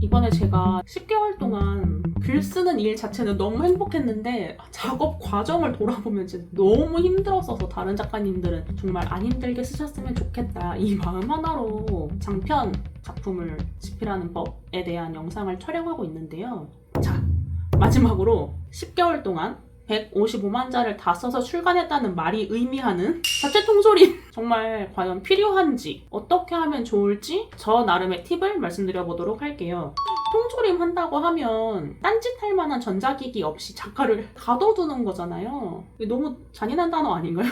이번에 제가 10개월 동안 글 쓰는 일 자체는 너무 행복했는데 작업 과정을 돌아보면 진짜 너무 힘들었어서 다른 작가님들은 정말 안 힘들게 쓰셨으면 좋겠다 이 마음 하나로 장편 작품을 집필하는 법에 대한 영상을 촬영하고 있는데요. 자, 마지막으로 10개월 동안 155만 자를 다 써서 출간했다는 말이 의미하는 자체 통조림 정말 과연 필요한지 어떻게 하면 좋을지 저 나름의 팁을 말씀드려 보도록 할게요. 통조림 한다고 하면 딴짓할 만한 전자기기 없이 작가를 가둬두는 거잖아요. 너무 잔인한 단어 아닌가요?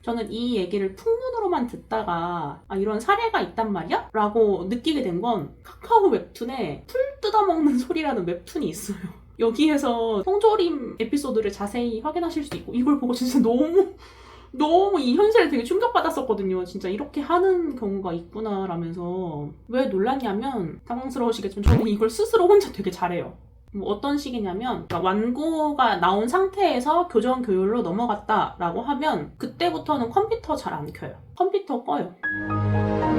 저는 이 얘기를 풍문으로만 듣다가 이런 사례가 있단 말이야? 라고 느끼게 된 건 카카오 웹툰에 풀 뜯어먹는 소리라는 웹툰이 있어요. 여기에서 통조림 에피소드를 자세히 확인하실 수 있고 이걸 보고 진짜 너무 이 현실에 되게 충격받았었거든요. 진짜 이렇게 하는 경우가 있구나 라면서. 왜 놀랐냐면 당황스러우시겠지만 저는 이걸 스스로 혼자 되게 잘해요. 어떤 식이냐면 완고가 나온 상태에서 교정 교율로 넘어갔다라고 하면 그때부터는 컴퓨터 잘 안 켜요. 컴퓨터 꺼요.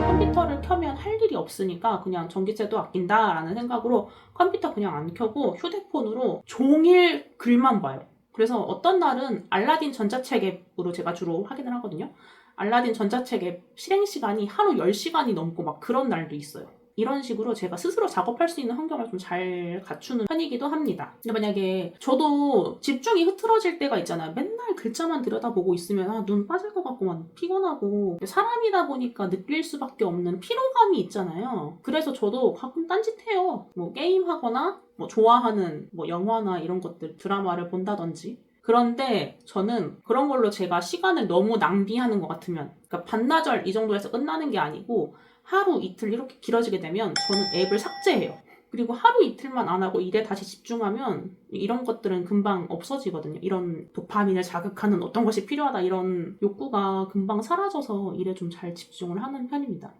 컴퓨터를 켜면 할 일이 없으니까 그냥 전기세도 아낀다라는 생각으로 컴퓨터 그냥 안 켜고 휴대폰으로 종일 글만 봐요. 그래서 어떤 날은 알라딘 전자책 앱으로 제가 주로 확인을 하거든요. 알라딘 전자책 앱 실행 시간이 하루 10시간이 넘고 막 그런 날도 있어요. 이런 식으로 제가 스스로 작업할 수 있는 환경을 좀 잘 갖추는 편이기도 합니다. 근데 만약에 저도 집중이 흐트러질 때가 있잖아요. 맨날 글자만 들여다보고 있으면 눈 빠질 것 같고 막 피곤하고 사람이다 보니까 느낄 수밖에 없는 피로감이 있잖아요. 그래서 저도 가끔 딴짓해요. 게임하거나 좋아하는 영화나 이런 것들 드라마를 본다든지. 그런데 저는 그런 걸로 제가 시간을 너무 낭비하는 것 같으면 그러니까 반나절 이 정도에서 끝나는 게 아니고 하루 이틀 이렇게 길어지게 되면 저는 앱을 삭제해요. 그리고 하루 이틀만 안 하고 일에 다시 집중하면 이런 것들은 금방 없어지거든요. 이런 도파민을 자극하는 어떤 것이 필요하다 이런 욕구가 금방 사라져서 일에 좀 잘 집중을 하는 편입니다.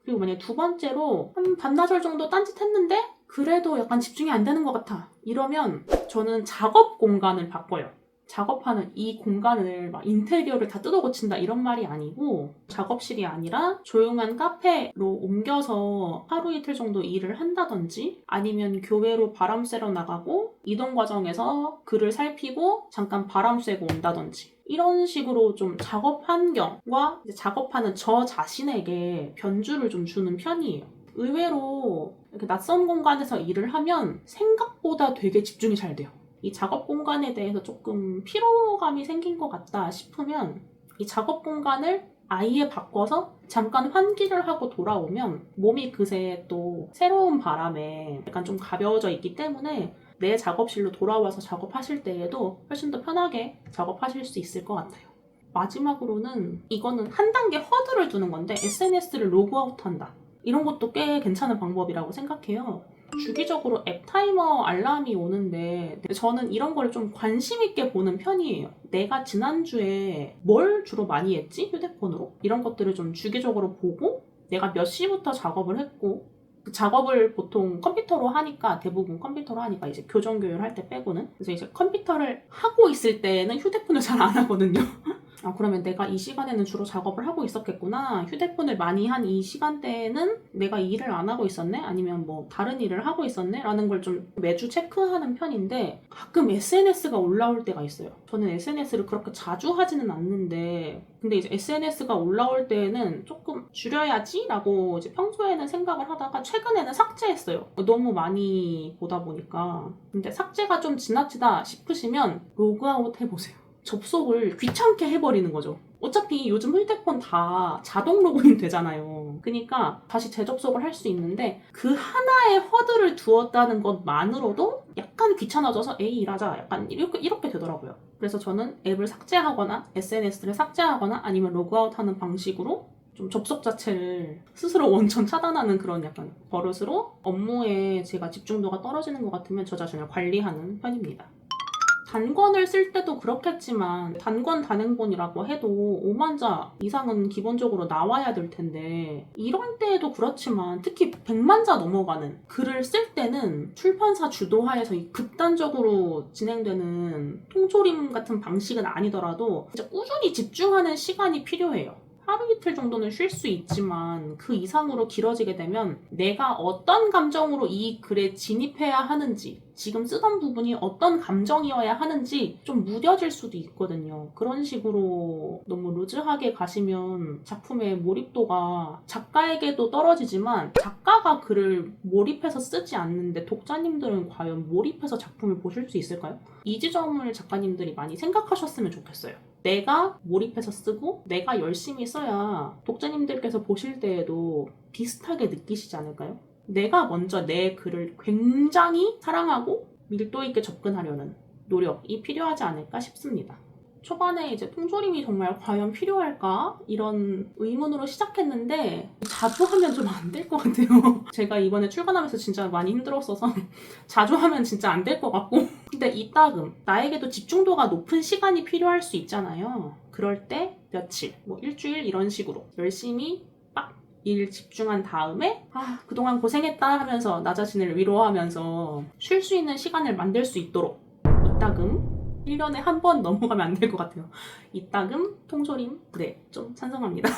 그리고 만약에 두 번째로 한 반나절 정도 딴짓했는데 그래도 약간 집중이 안 되는 것 같아. 이러면 저는 작업 공간을 바꿔요. 작업하는 이 공간을 막 인테리어를 다 뜯어 고친다 이런 말이 아니고 작업실이 아니라 조용한 카페로 옮겨서 하루 이틀 정도 일을 한다든지 아니면 교외로 바람 쐬러 나가고 이동 과정에서 글을 살피고 잠깐 바람 쐬고 온다든지 이런 식으로 좀 작업 환경과 작업하는 저 자신에게 변주를 좀 주는 편이에요. 의외로 이렇게 낯선 공간에서 일을 하면 생각보다 되게 집중이 잘 돼요. 이 작업 공간에 대해서 조금 피로감이 생긴 것 같다 싶으면 이 작업 공간을 아예 바꿔서 잠깐 환기를 하고 돌아오면 몸이 그새 또 새로운 바람에 약간 좀 가벼워져 있기 때문에 내 작업실로 돌아와서 작업하실 때에도 훨씬 더 편하게 작업하실 수 있을 것 같아요. 마지막으로는 이거는 한 단계 허들을 두는 건데 SNS를 로그아웃한다. 이런 것도 꽤 괜찮은 방법이라고 생각해요. 주기적으로 앱 타이머 알람이 오는데 저는 이런 걸 좀 관심 있게 보는 편이에요. 내가 지난주에 뭘 주로 많이 했지? 휴대폰으로? 이런 것들을 좀 주기적으로 보고 내가 몇 시부터 작업을 했고 그 작업을 보통 컴퓨터로 하니까 대부분 컴퓨터로 하니까 이제 교정 교육할 때 빼고는 그래서 이제 컴퓨터를 하고 있을 때는 휴대폰을 잘 안 하거든요. 그러면 내가 이 시간에는 주로 작업을 하고 있었겠구나. 휴대폰을 많이 한 이 시간대에는 내가 일을 안 하고 있었네? 아니면 다른 일을 하고 있었네? 라는 걸 좀 매주 체크하는 편인데 가끔 SNS가 올라올 때가 있어요. 저는 SNS를 그렇게 자주 하지는 않는데 근데 이제 SNS가 올라올 때에는 조금 줄여야지? 라고 이제 평소에는 생각을 하다가 최근에는 삭제했어요. 너무 많이 보다 보니까. 근데 삭제가 좀 지나치다 싶으시면 로그아웃 해보세요. 접속을 귀찮게 해버리는 거죠. 어차피 요즘 휴대폰 다 자동 로그인 되잖아요. 그러니까 다시 재접속을 할 수 있는데 그 하나의 허들을 두었다는 것만으로도 약간 귀찮아져서 에이 일하자 약간 이렇게 되더라고요. 그래서 저는 앱을 삭제하거나 SNS를 삭제하거나 아니면 로그아웃하는 방식으로 좀 접속 자체를 스스로 원천 차단하는 그런 약간 버릇으로 업무에 제가 집중도가 떨어지는 것 같으면 저 자신을 관리하는 편입니다. 단권을 쓸 때도 그렇겠지만 단권 단행본이라고 해도 5만 자 이상은 기본적으로 나와야 될 텐데 이런 때에도 그렇지만 특히 100만 자 넘어가는 글을 쓸 때는 출판사 주도하에서 극단적으로 진행되는 통조림 같은 방식은 아니더라도 진짜 꾸준히 집중하는 시간이 필요해요. 하루 이틀 정도는 쉴 수 있지만 그 이상으로 길어지게 되면 내가 어떤 감정으로 이 글에 진입해야 하는지, 지금 쓰던 부분이 어떤 감정이어야 하는지 좀 무뎌질 수도 있거든요. 그런 식으로 너무 루즈하게 가시면 작품의 몰입도가 작가에게도 떨어지지만, 작가가 글을 몰입해서 쓰지 않는데 독자님들은 과연 몰입해서 작품을 보실 수 있을까요? 이 지점을 작가님들이 많이 생각하셨으면 좋겠어요. 내가 몰입해서 쓰고 내가 열심히 써야 독자님들께서 보실 때에도 비슷하게 느끼시지 않을까요? 내가 먼저 내 글을 굉장히 사랑하고 밀도 있게 접근하려는 노력이 필요하지 않을까 싶습니다. 초반에 이제 통조림이 정말 과연 필요할까? 이런 의문으로 시작했는데 자주 하면 좀 안 될 것 같아요. 제가 이번에 출간하면서 진짜 많이 힘들었어서 자주 하면 진짜 안 될 것 같고, 근데 이따금 나에게도 집중도가 높은 시간이 필요할 수 있잖아요. 그럴 때 며칠, 뭐 일주일 이런 식으로 열심히 일 집중한 다음에 그동안 고생했다 하면서 나 자신을 위로하면서 쉴 수 있는 시간을 만들 수 있도록 이따금 1년에 한 번 넘어가면 안 될 것 같아요. 이따금 통조림 좀 찬성합니다.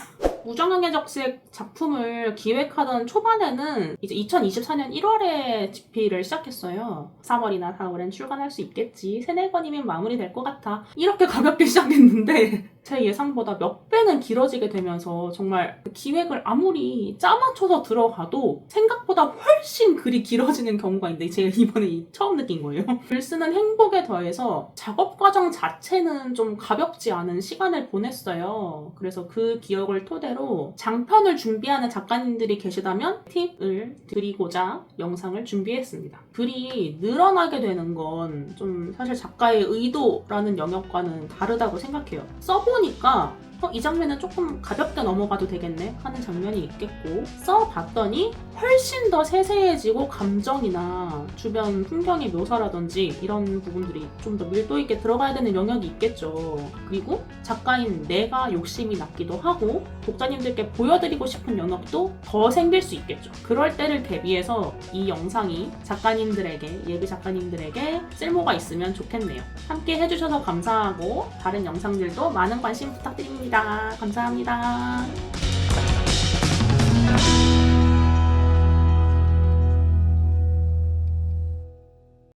무정형의 적색 작품을 기획하던 초반에는 이제 2024년 1월에 집필을 시작했어요. 3월이나 4월엔 출간할 수 있겠지. 3-4권이면 마무리될 것 같아. 이렇게 가볍게 시작했는데 제 예상보다 몇 배는 길어지게 되면서 정말 기획을 아무리 짜맞춰서 들어가도 생각보다 훨씬 글이 길어지는 경우가 있는데 제가 이번에 처음 느낀 거예요. 글 쓰는 행복에 더해서 작업 과정 자체는 좀 가볍지 않은 시간을 보냈어요. 그래서 그 기억을 토대로 장편을 준비하는 작가님들이 계시다면 팁을 드리고자 영상을 준비했습니다. 글이 늘어나게 되는 건 좀 사실 작가의 의도라는 영역과는 다르다고 생각해요. 써보니까 이 장면은 조금 가볍게 넘어가도 되겠네 하는 장면이 있겠고, 써봤더니 훨씬 더 세세해지고 감정이나 주변 풍경의 묘사라든지 이런 부분들이 좀 더 밀도 있게 들어가야 되는 영역이 있겠죠. 그리고 작가인 내가 욕심이 났기도 하고 독자님들께 보여드리고 싶은 영역도 더 생길 수 있겠죠. 그럴 때를 대비해서 이 영상이 작가님들에게, 예비 작가님들에게 쓸모가 있으면 좋겠네요. 함께 해주셔서 감사하고 다른 영상들도 많은 관심 부탁드립니다. 감사합니다.